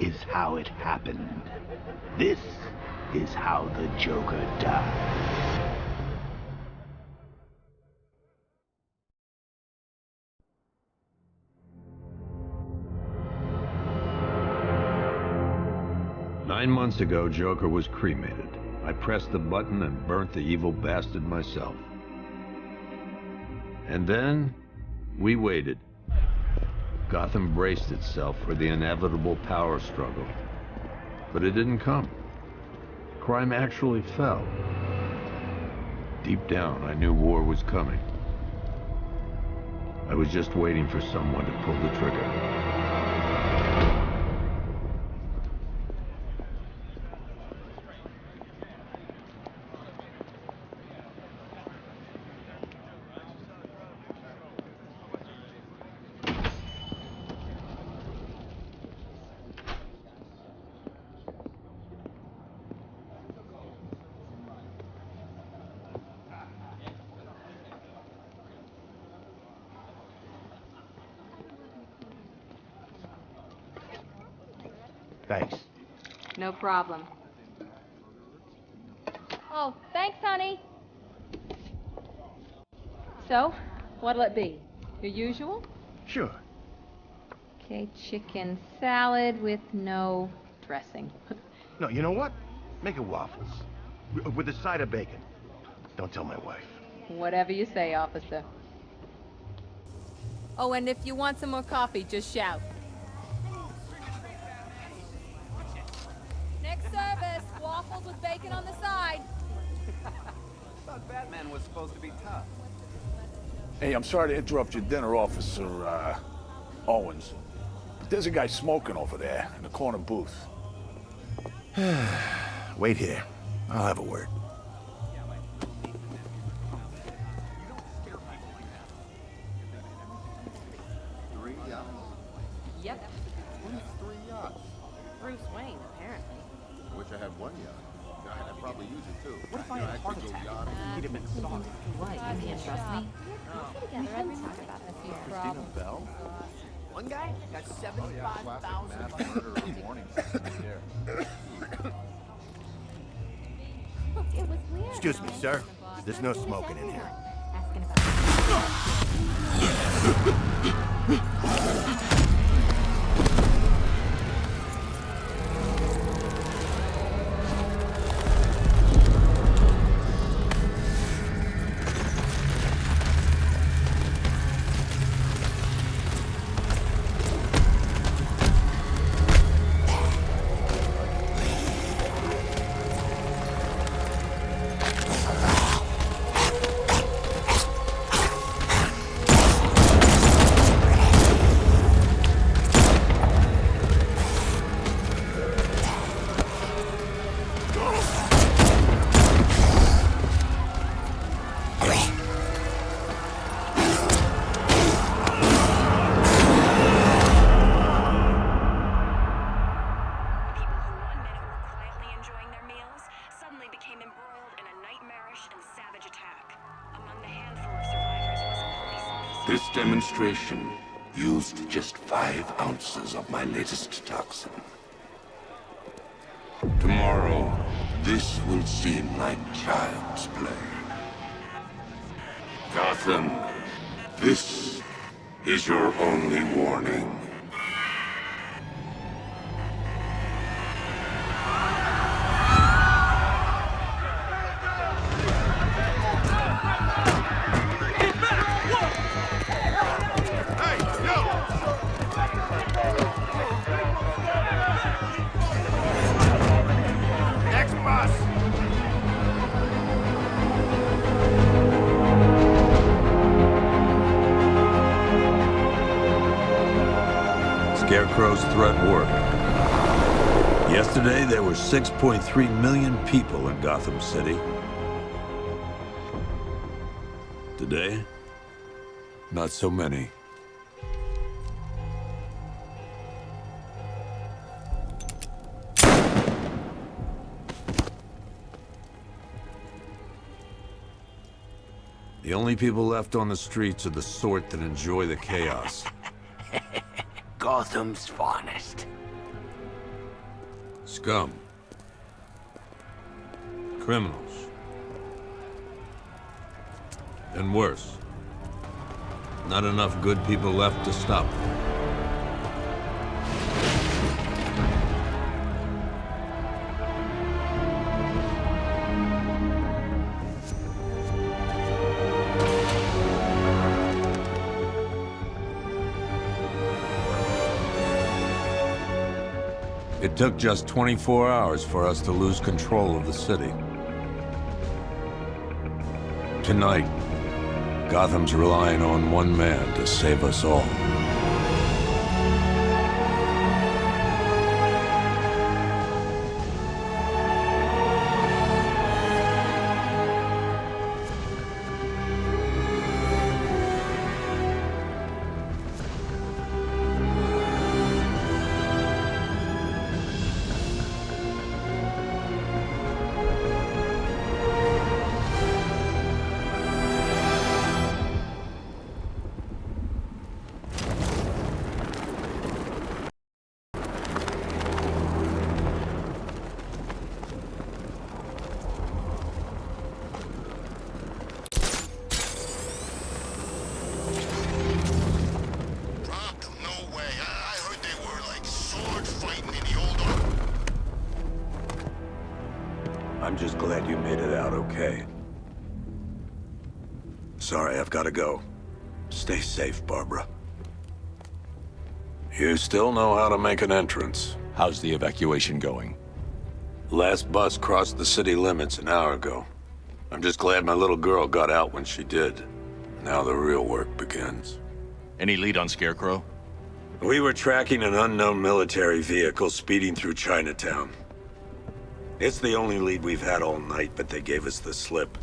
is how it happened. This is how the Joker died. Nine months ago, Joker was cremated. I pressed the button and burnt the evil bastard myself. And then, we waited. Gotham braced itself for the inevitable power struggle. But it didn't come. Crime actually fell. Deep down, I knew war was coming. I was just waiting for someone to pull the trigger. Thanks. No problem. Oh, thanks, honey. So, what'll it be? Your usual? Sure. Okay, chicken salad with no dressing. No, you know what? Make it waffles. With a side of bacon. Don't tell my wife. Whatever you say, officer. Oh, and if you want some more coffee, just shout. Next service, waffles with bacon on the side. I thought Batman was supposed to be tough. Hey, I'm sorry to interrupt your dinner, Officer, Owens. But there's a guy smoking over there in the corner booth. Wait here. I'll have a word. Yep. What is 3 yachts? Bruce Wayne, apparently. I wish I had 1 yacht. I'd probably use it too. What if I had a heart attack? He'd have been sorry. What, you can't trust me? We shouldn't talk about this here. Christina Bell? One guy got Classic 75,000. mass murder warning system here. It was weird. Excuse me, sir. There's no smoking in here. Asking about This demonstration used just 5 ounces of my latest toxin. Tomorrow, this will seem like child's play. Gotham, this is your only warning. Scarecrow's threat worked. Yesterday, there were 6.3 million people in Gotham City. Today, not so many. The only people left on the streets are the sort that enjoy the chaos. Gotham's finest. Scum. Criminals. And worse. Not enough good people left to stop them. It took just 24 hours for us to lose control of the city. Tonight, Gotham's relying on one man to save us all. I'm just glad you made it out okay. Sorry, I've got to go. Stay safe, Barbara. You still know how to make an entrance. How's the evacuation going? Last bus crossed the city limits an hour ago. I'm just glad my little girl got out when she did. Now the real work begins. Any lead on Scarecrow? We were tracking an unknown military vehicle speeding through Chinatown. It's the only lead we've had all night, but they gave us the slip.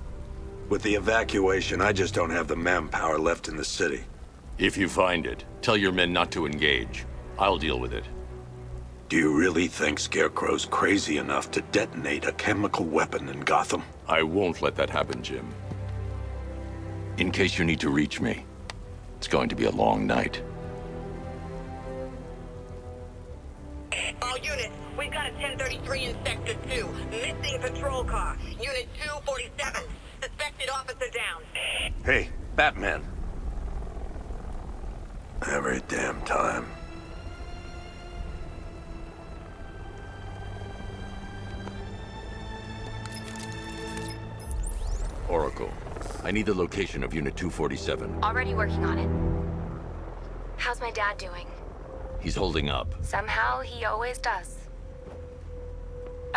With the evacuation, I just don't have the manpower left in the city. If you find it, tell your men not to engage. I'll deal with it. Do you really think Scarecrow's crazy enough to detonate a chemical weapon in Gotham? I won't let that happen, Jim. In case you need to reach me, it's going to be a long night. All units, we've got a 1033 in Sector 2. Missing patrol car. Unit 247. Suspected officer down. Hey, Batman. Every damn time. Oracle, I need the location of Unit 247. Already working on it. How's my dad doing? He's holding up. Somehow, he always does.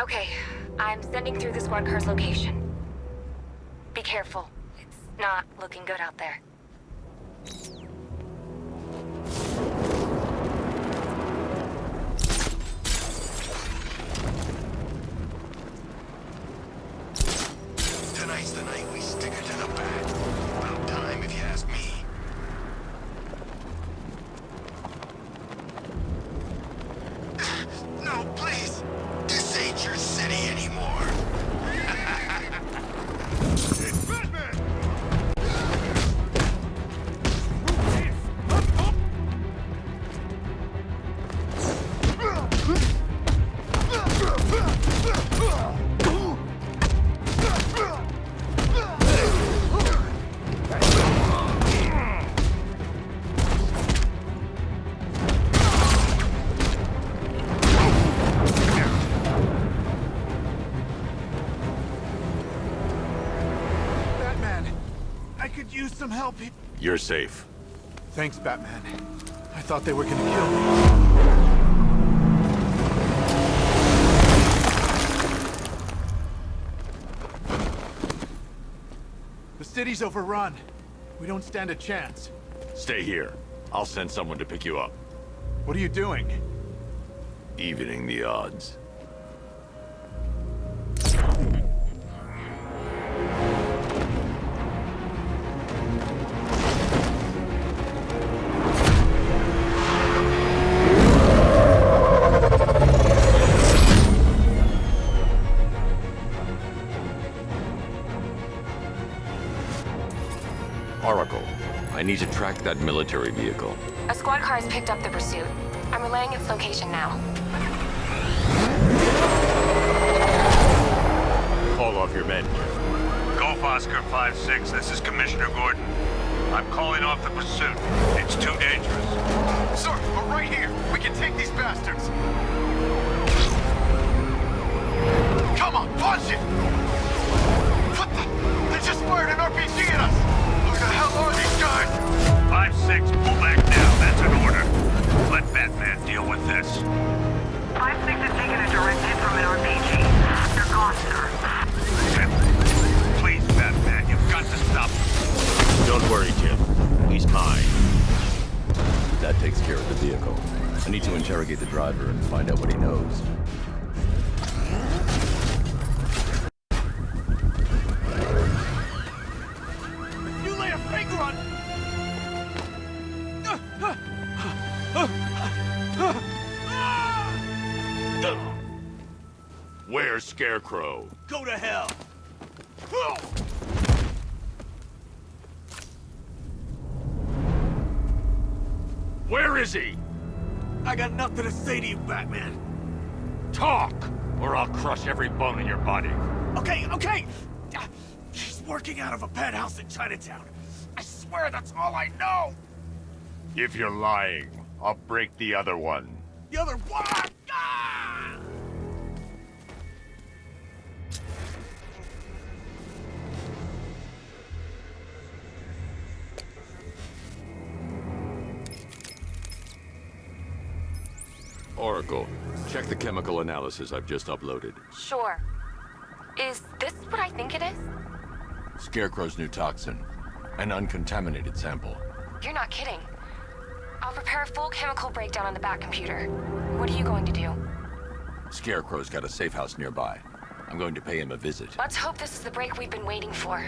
Okay, I'm sending through the squad car's location. Be careful. It's not looking good out there. Tonight's the night we stick her to the bat. About time, if you ask me. No, please! This ain't your city anymore. It's Batman! Use some help. You're safe. Thanks, Batman. I thought they were gonna kill me. The city's overrun. We don't stand a chance. Stay here. I'll send someone to pick you up. What are you doing? Evening the odds. Oracle, I need to track that military vehicle. A squad car has picked up the pursuit. I'm relaying its location now. 5-6, this is Commissioner Gordon. I'm calling off the pursuit. It's too dangerous. Sir, we're right here. We can take these bastards. Come on, punch it! What the? They just fired an RPG at us! Who the hell are these guys? 5-6, pull back now. That's an order. Let Batman deal with this. 5-6 has taken a direct hit from an RPG. They're gone, sir. Please, Batman, you've got to stop them. Don't worry, Jim. He's mine. That takes care of the vehicle. I need to interrogate the driver and find out what he knows. You lay a finger on... Where's Scarecrow? Go to hell! Where is he? I got nothing to say to you, Batman. Talk, or I'll crush every bone in your body. Okay, okay! He's working out of a penthouse in Chinatown. I swear that's all I know! If you're lying, I'll break the other one. The other one! Ah! Oracle, check the chemical analysis I've just uploaded. Sure. Is this what I think it is? Scarecrow's new toxin. An uncontaminated sample. You're not kidding. I'll prepare a full chemical breakdown on the back computer. What are you going to do? Scarecrow's got a safe house nearby. I'm going to pay him a visit. Let's hope this is the break we've been waiting for.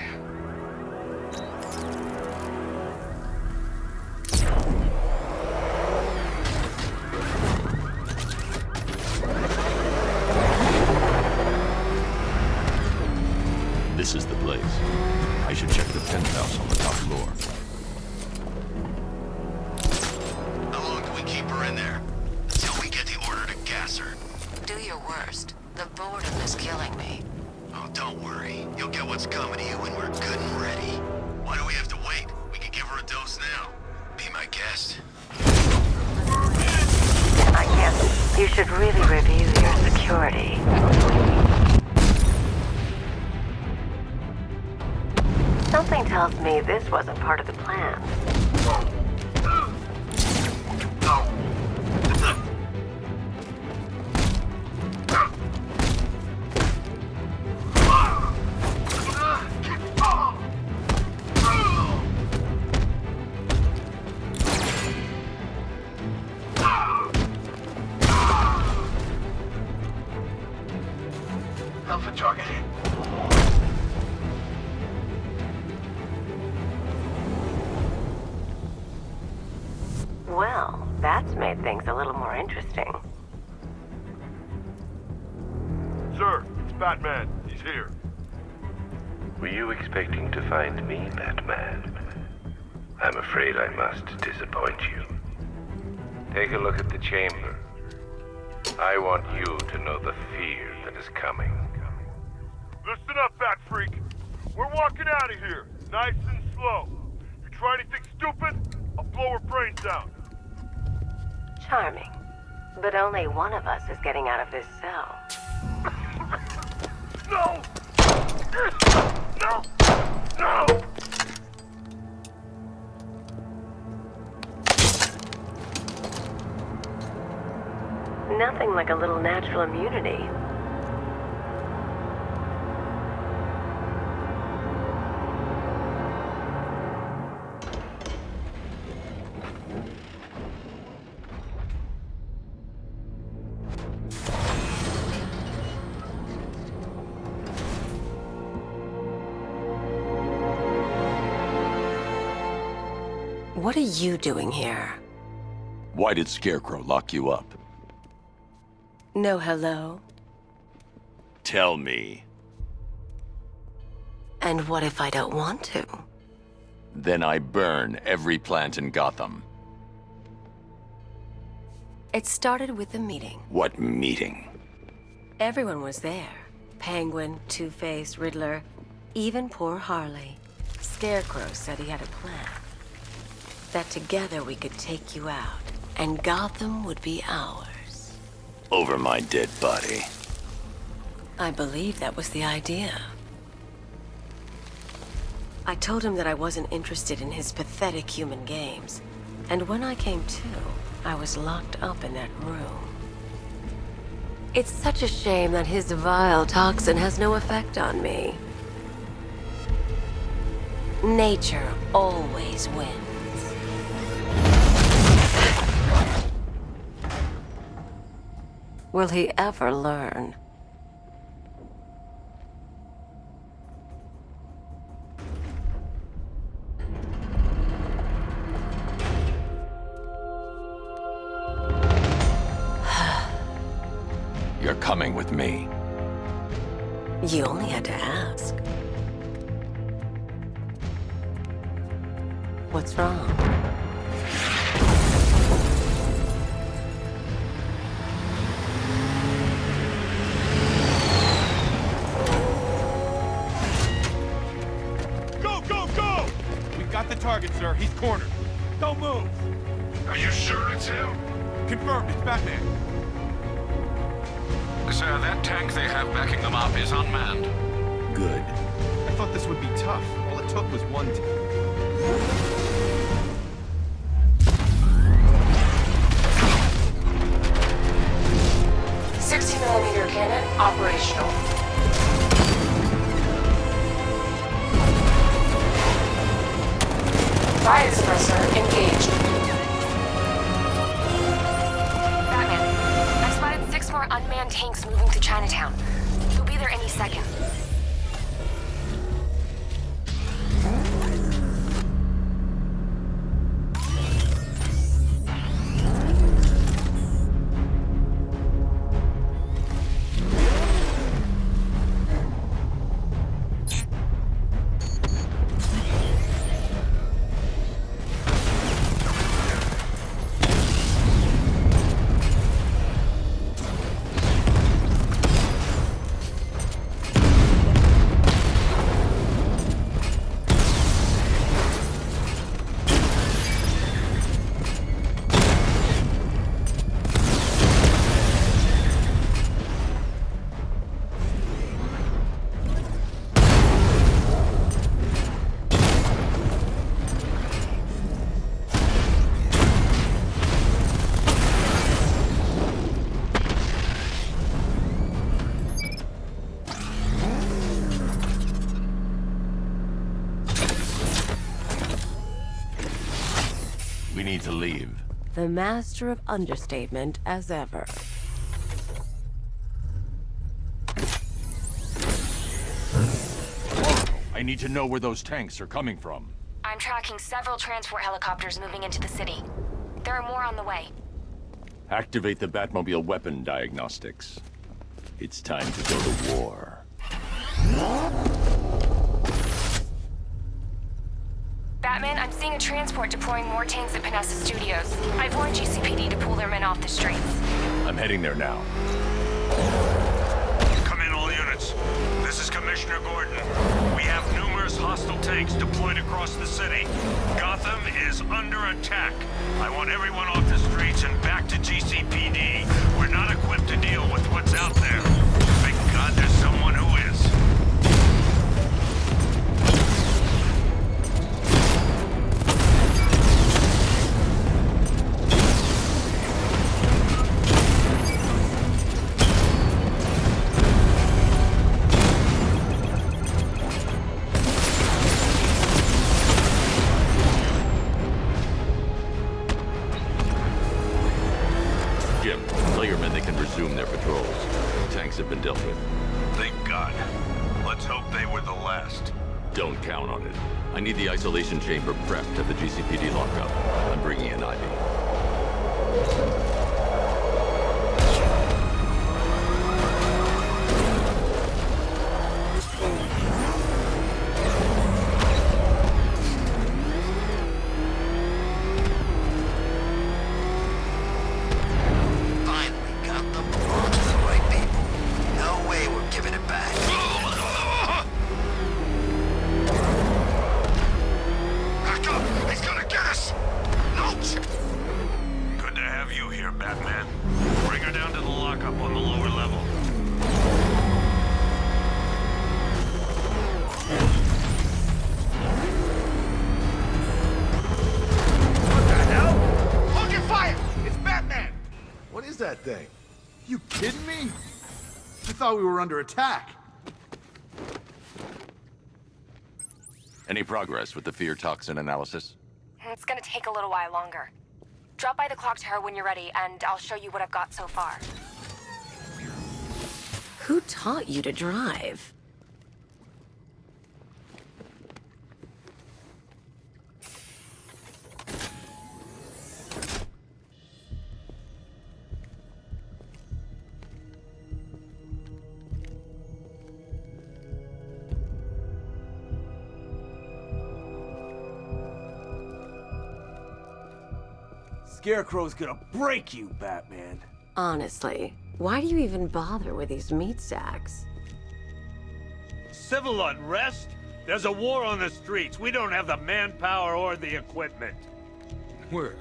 This is the place. I should check the penthouse on the top floor. How long do we keep her in there? Until we get the order to gas her. Do your worst. The boredom is killing me. Oh, don't worry. You'll get what's coming to you when we're good and ready. Why do we have to wait? We can give her a dose now. Be my guest. I guess you should really review your security. Something tells me this wasn't part of the plan. Alpha target. Well, that's made things a little more interesting. Sir, it's Batman. He's here. Were you expecting to find me, Batman? I'm afraid I must disappoint you. Take a look at the chamber. I want you to know the fear that is coming. Listen up, Bat Freak. We're walking out of here, nice and slow. You try anything stupid, I'll blow her brains out. Charming. But only one of us is getting out of this cell. No! No! No! Nothing like a little natural immunity. What are you doing here? Why did Scarecrow lock you up? No hello? Tell me. And what if I don't want to? Then I burn every plant in Gotham. It started with a meeting. What meeting? Everyone was there. Penguin, Two-Face, Riddler, even poor Harley. Scarecrow said he had a plan. That together we could take you out, and Gotham would be ours. Over my dead body. I believe that was the idea. I told him that I wasn't interested in his pathetic human games. And when I came to, I was locked up in that room. It's such a shame that his vile toxin has no effect on me. Nature always wins. Will he ever learn? You're coming with me. You only had to ask. What's wrong? Go, go, go! We've got the target, sir. He's cornered. Don't move. Are you sure it's him? Confirmed. It's Batman. Sir, that tank they have backing them up is unmanned. Good. I thought this would be tough. All it took was one tank. 60mm cannon operational. Fire suppressor engaged. Batman, I've spotted 6 more unmanned tanks moving to Chinatown. We'll be there any second. We need to leave. The master of understatement as ever. I need to know where those tanks are coming from. I'm tracking several transport helicopters moving into the city. There are more on the way. Activate the Batmobile weapon diagnostics. It's time to go to war. Batman, I'm seeing a transport deploying more tanks at Panessa Studios. I've warned GCPD to pull their men off the streets. I'm heading there now. Come in, all units. This is Commissioner Gordon. We have numerous hostile tanks deployed across the city. Gotham is under attack. I want everyone off the streets and back to GCPD. We're not equipped to deal with what's out there. Thank God there's someone who is. Have been dealt with. Thank God. Let's hope they were the last. Don't count on it. I need the isolation chamber prepped at the GCPD lockup. I'm bringing in Ivy. up on the lower level. What the hell? Hold your fire! It's Batman! What is that thing? You kidding me? I thought we were under attack. Any progress with the fear toxin analysis? It's gonna take a little while longer. Drop by the clock tower when you're ready, and I'll show you what I've got so far. Who taught you to drive? Scarecrow's gonna break you, Batman. Honestly, why do you even bother with these meat sacks? Civil unrest? There's a war on the streets. We don't have the manpower or the equipment. Well,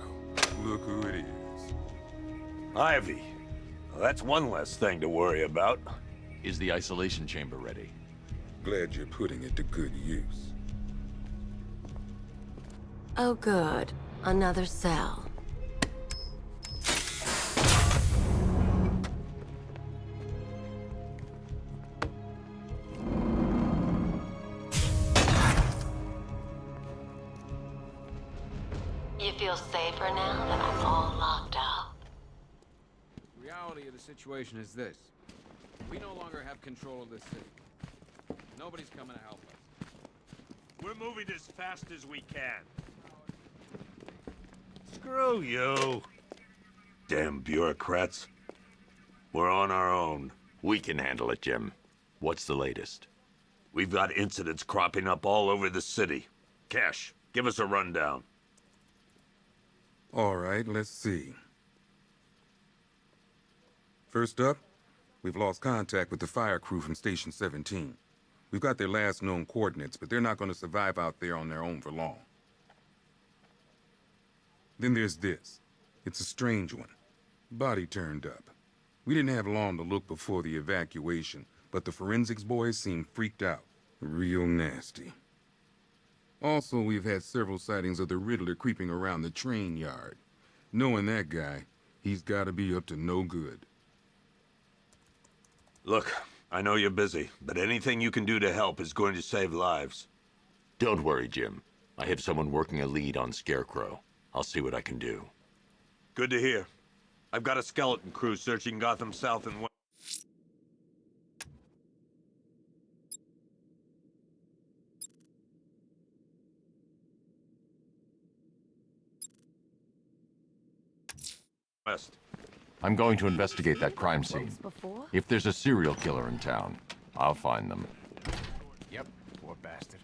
look who it is. Ivy. Well, that's one less thing to worry about. Is the isolation chamber ready? Glad you're putting it to good use. Oh good, another cell. You feel safer now that I'm all locked up? The reality of the situation is this. We no longer have control of this city. Nobody's coming to help us. We're moving as fast as we can. Screw you. Damn bureaucrats. We're on our own. We can handle it, Jim. What's the latest? We've got incidents cropping up all over the city. Cash, give us a rundown. All right, let's see. First up, we've lost contact with the fire crew from Station 17. We've got their last known coordinates, but they're not going to survive out there on their own for long. Then there's this. It's a strange one. Body turned up. We didn't have long to look before the evacuation, but the forensics boys seemed freaked out. Real nasty. Also, we've had several sightings of the Riddler creeping around the train yard. Knowing that guy, he's got to be up to no good. Look, I know you're busy, but anything you can do to help is going to save lives. Don't worry, Jim. I have someone working a lead on Scarecrow. I'll see what I can do. Good to hear. I've got a skeleton crew searching Gotham South and West. I'm going to investigate that crime scene. If there's a serial killer in town, I'll find them. Yep, poor bastard.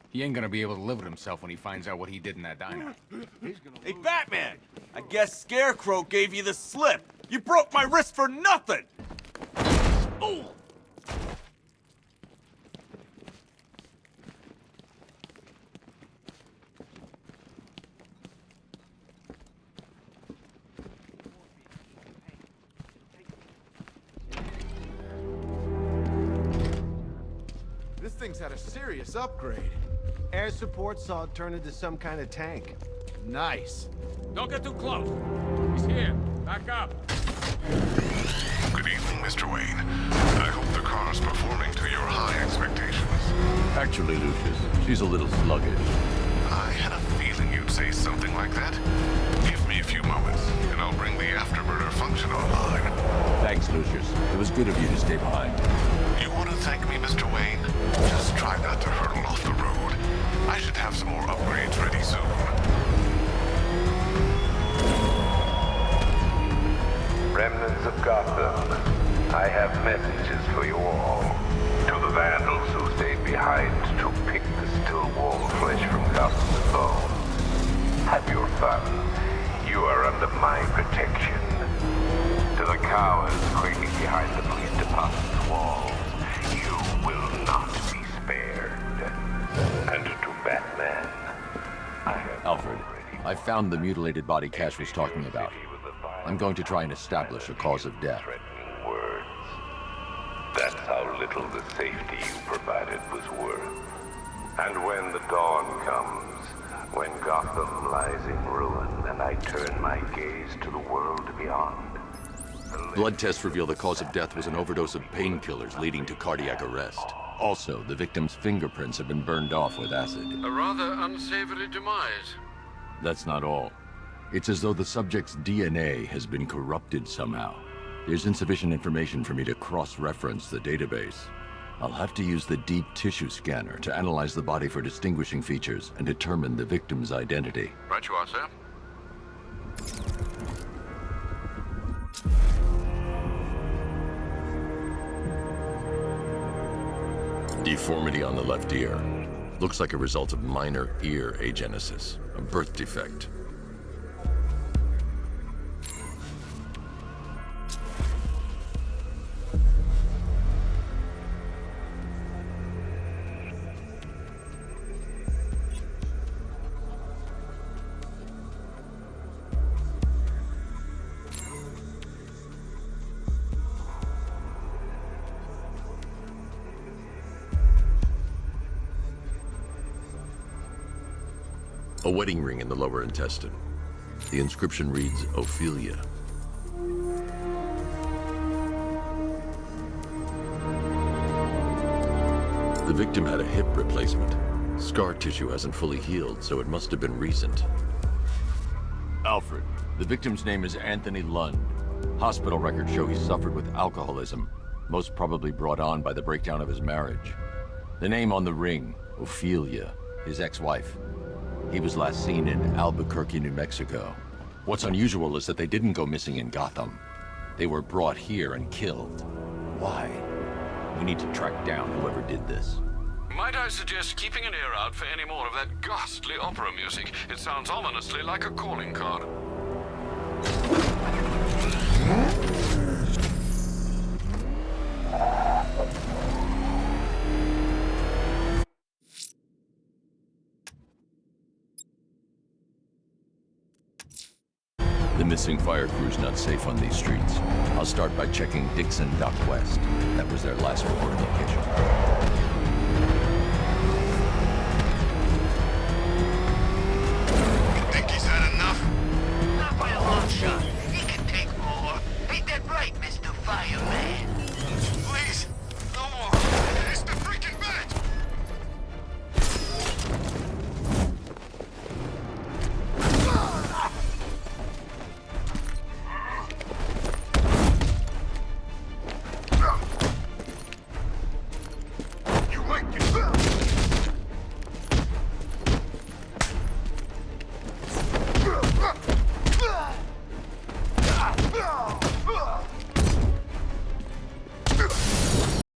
He ain't gonna be able to live with himself when he finds out what he did in that diner. Hey, Batman! I guess Scarecrow gave you the slip. You broke my wrist for nothing! Oh! This thing's had a serious upgrade. Air support saw it turn into some kind of tank. Nice. Don't get too close. He's here. Back up. Good evening, Mr. Wayne. I hope the car's performing to your high expectations. Actually, Lucius, she's a little sluggish. I had a feeling you'd say something like that. Give me a few moments, and I'll bring the afterburner function online. Thanks, Lucius. It was good of you to stay behind. You want to thank me, Mr. Wayne? Just try not to hurtle off the road. I should have some more upgrades ready soon. Remnants of Gotham, I have messages for you all. To the vandals who stayed behind to pick the still warm flesh from Gotham's bones. Have your fun. You are under my protection. To the cowards quaking behind the police department's walls, you will not be spared. And to Batman, I have Alfred, I found the mutilated body Cash was talking about. I'm going to try and establish a cause of death. That's how little the safety you provided was worth. And when the dawn comes, when Gotham lies in ruin, and I turn my gaze to the world beyond. Blood tests reveal the cause of death was an overdose of painkillers leading to cardiac arrest. Also, the victim's fingerprints have been burned off with acid. A rather unsavory demise. That's not all. It's as though the subject's DNA has been corrupted somehow. There's insufficient information for me to cross-reference the database. I'll have to use the deep tissue scanner to analyze the body for distinguishing features and determine the victim's identity. Right you are, sir. Deformity on the left ear. Looks like a result of minor ear agenesis, a birth defect. A wedding ring in the lower intestine. The inscription reads, Ophelia. The victim had a hip replacement. Scar tissue hasn't fully healed, so it must have been recent. Alfred, the victim's name is Anthony Lund. Hospital records show he suffered with alcoholism, most probably brought on by the breakdown of his marriage. The name on the ring, Ophelia, his ex-wife. He was last seen in Albuquerque, New Mexico. What's unusual is that they didn't go missing in Gotham. They were brought here and killed. Why? We need to track down whoever did this. Might I suggest keeping an ear out for any more of that ghastly opera music? It sounds ominously like a calling card. The missing fire crew's not safe on these streets. I'll start by checking Dixon Dock West. That was their last reported location. You think he's had enough? Not by a long shot. He can take more. Ain't that right, Mr. Fireman?